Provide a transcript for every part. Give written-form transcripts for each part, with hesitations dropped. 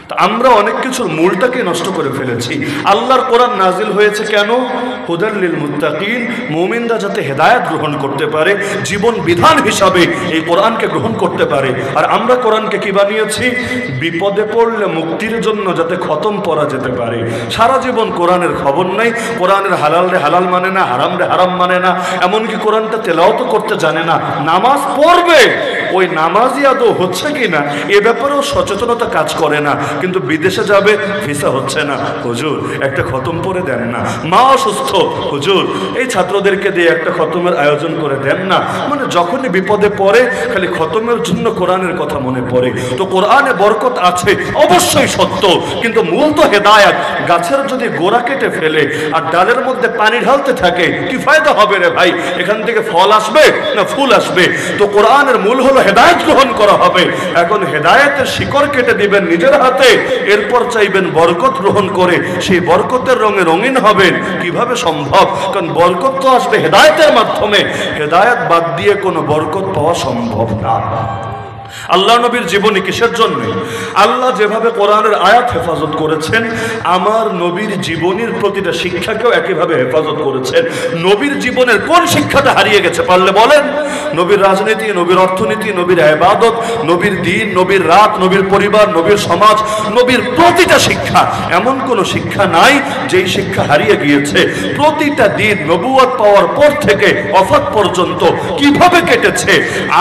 তো আমরা অনেক কিছুর মূলটাকে নষ্ট করে ফেলেছি। আল্লাহর কোরআন নাজিল হয়েছে কেন? হুদাল লিল মুত্তাকিন, মুমিনরা যাতে হেদায়েত গ্রহণ করতে পারে, জীবন বিধান হিসাবে এই কোরআনকে গ্রহণ করতে পারে। আর আমরা কোরআনকে কি বানিয়েছি? বিপদে পড়লে মুক্তির জন্য যাতে খতম পড়া যেতে পারে। সারা জীবন কোরআনের খবর নাই, কোরআনের হালাল রে হালাল মানে না, হারাম রে হারাম মানে না, এমনকি কোরআনটা তেলাওয়াত করতে জানে না। নামাজ পড়বে, ওই নামাজই আদৌ হচ্ছে কিনা এ ব্যাপারেও সচেতনতা কাজ করে না। কিন্তু বিদেশে যাবে, ভিসা হচ্ছে না, হুজুর একটা খতম পড়ে দেন না। মা অসুস্থ, হুজুর এই ছাত্রদেরকে দিয়ে একটা খতমের আয়োজন করে দেন না। মানে যখনই বিপদে পড়ে খালি খতমের জন্য কোরআনের কথা মনে পড়ে। তো কোরআনে বরকত আছে অবশ্যই সত্য, কিন্তু মূল তো হেদায়েত। গাছের যদি গোড়া কেটে ফেলে আর ডালের মধ্যে পানি ঢালতে থাকে, কি ফায়দা হবে রে ভাই? এখান থেকে ফল আসবে না ফুল আসবে? তো কোরআনের মূল হলো হেদায়েত গ্রহণ করা হবে। এখন হেদায়েতের শিকড় কেটে দিবেন নিজের হাতে, এরপর চাইবেন বরকত গ্রহণ করে সেই বরকতের রঙে রঙিন হবেন। কিভাবে সম্ভব? কারণ বরকত তো আসবে হেদায়েতের মাধ্যমে। হেদায়েত বাদ দিয়ে কোনো বরকত পাওয়া সম্ভব না। আল্লাহ নবীর জীবনী কিসের জন্য? আল্লাহ যেভাবে কোরআনের আয়াত হেফাজত করেছেন, আমার নবীর জীবনীর প্রতিটা শিক্ষাকেও একইভাবে হেফাজত করেছেন। নবীর জীবনের কোন শিক্ষাটা হারিয়ে গেছে পারলে বলেন? নবীর রাজনীতি, নবীর অর্থনীতি, নবীর ইবাদত, নবীর দিন, নবীর রাত, নবীর পরিবার, নবীর সমাজ, নবীর প্রতিটা শিক্ষা, এমন কোন শিক্ষা নাই যেই শিক্ষা হারিয়ে গিয়েছে। প্রতিটা দিন নবুয়ত পাওয়ার পর থেকে ওফাত পর্যন্ত কিভাবে কেটেছে,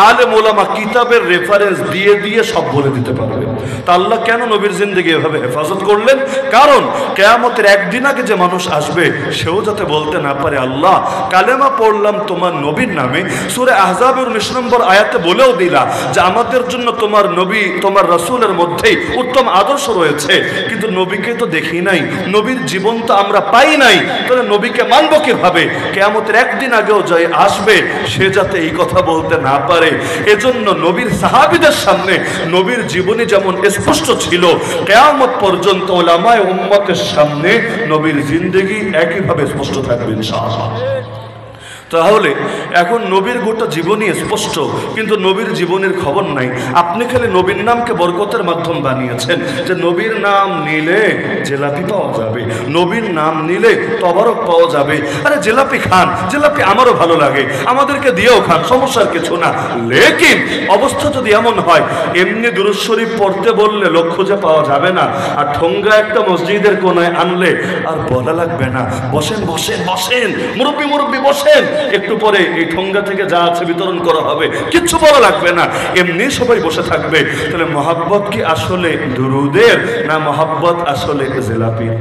আলেম ওলামা কিতাবের রেফারেন্স দিয়ে দিয়ে সব বলে দিতে পারবে। তা আল্লাহ কেন নবীর জিন্দেগি এভাবে হেফাজত করলেন? কারণ কিয়ামতের একদিন আগে যে মানুষ আসবে সেও যাতে বলতে না পারে, আল্লাহ কালেমা পড়লাম তোমার নবীর নামে, সূরা আহজাবের 19 নম্বর আয়াতে বলেও দিলা যে আমাদের জন্য তোমার নবী তোমার রাসূলের মধ্যেই উত্তম আদর্শ রয়েছে, কিন্তু নবীকে তো দেখি নাই, নবীর জীবন তো আমরা পাই নাই, তাহলে নবীকে মানব কিভাবে? কিয়ামতের একদিন আগেও যাই আসবে সে যাতে এই কথা বলতে না পারে। এজন্য নবীর সাহাবীদের সামনে নবীর জীবনী যেমন স্পষ্ট ছিল, কিয়ামত পর্যন্ত উলামায়ে উম্মতের সামনে নবীর জিন্দেগি একইভাবে স্পষ্ট থাকবে ইনশাআল্লাহ। তাহলে এখন নবীর গোটা জীবনী স্পষ্ট, কিন্তু নবীর জীবনের খবর নাই। আপনি খালি নবীর নামকে বরকতের মাধ্যম বানিয়েছেন, যে নবীর নাম নিলে জিলাপি পাওয়া যাবে, নবীর নাম নিলে তবারক পাওয়া যাবে। আরে জিলাপি খান, জিলাপি আমারও ভালো লাগে, আমাদেরকে দিয়েও খান, সমস্যার কিছু না। লেকিন অবস্থা যদি এমন হয় এমনি দুরূদ শরীফ পড়তে বললে লোক খুঁজে পাওয়া যাবে না, আর ঠোঙ্গা একটা মসজিদের কোনায় আনলে আর বলা লাগবে না বসেন বসেন বসেন মুরব্বী মুরব্বী বসেন, একটু পরে এই ঠোঙ্গা থেকে যা আছে বিতরণ করা হবে, কিচ্ছু বলা লাগবে না, এমনি সবাই বসে থাকবে। তাহলে মহাব্বত কি আসলে দুরুদের, না মহাব্বত আসলে জিলাপির?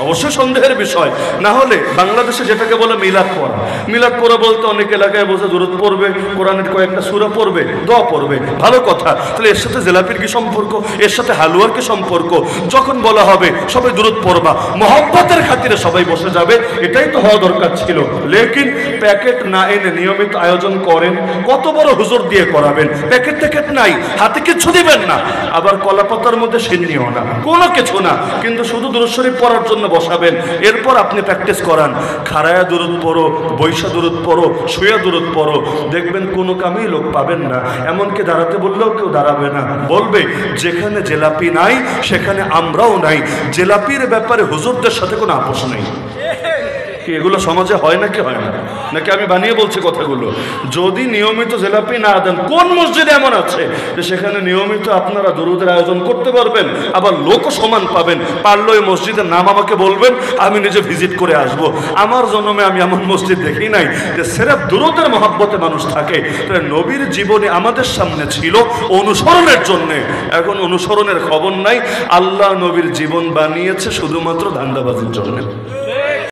অবশ্যই সন্দেহের বিষয়। না হলে বাংলাদেশে যেটাকে বলে মিলাদ পড়া, মিলাদ পড়া বলতে অনেক এলাকায় বসে দুরূদ পড়বে, কোরআনের কয়েকটা সূরা পড়বে, দোয়া পড়বে, ভালো কথা। তাহলে এর সাথে জিলাপির কি সম্পর্ক? এর সাথে হালুয়ার কি সম্পর্ক? যখন বলা হবে সবাই দুরূদ পড়বা, মহব্বতের খাতিরে সবাই বসে যাবে, এটাই তো হওয়া দরকার ছিল। লেকিন প্যাকেট না এনে নিয়মিত আয়োজন করেন, কত বড় হুজুর দিয়ে করাবেন? প্যাকেট ট্যাকেট নাই, হাতে কিছু দিবেন না, আবার কলাপাতার মধ্যে সিন্নিও না, কোনো কিছু না, কিন্তু শুধু দুরূদ শরীফ পড়ার জন্য বসাবেন। এরপর আপনি প্র্যাকটিস করান, খাড়ায়া দুরূদ পড়ো, বৈশা দুরূদ পড়ো, শুয়া দুরূদ পড়ো, দেখবেন কোনো কামেই লোক পাবেন না। এমনকি দাঁড়াতে বললেও কেউ দাঁড়াবে না, বলবে যেখানে জিলাপি নাই সেখানে আমরাও নাই। জিলাপির ব্যাপারে হুজুরদের সাথে কোনো আপোষ নেই। এগুলো সমাজে হয় নাকি হয় না? নাকি আমি বানিয়ে বলছি কথাগুলো? যদি নিয়মিত জিলাপি না দেন, কোন মসজিদে এমন আছে যে সেখানে নিয়মিত আপনারা দুরূদের আয়োজন করতে পারবেন, আবার লোকও সমান পাবেন? পারলে ওই মসজিদের নাম আমাকে বলবেন, আমি নিজে ভিজিট করে আসব। আমার জন্মে আমি এমন মসজিদ দেখি নাই যে সেরেফ দুরূদের মহব্বতে মানুষ থাকে। তাহলে নবীর জীবনে আমাদের সামনে ছিল অনুসরণের জন্য, এখন অনুসরণের খবর নাই। আল্লাহ নবীর জীবন বানিয়েছে শুধুমাত্র ধান্দাবাজির জন্য।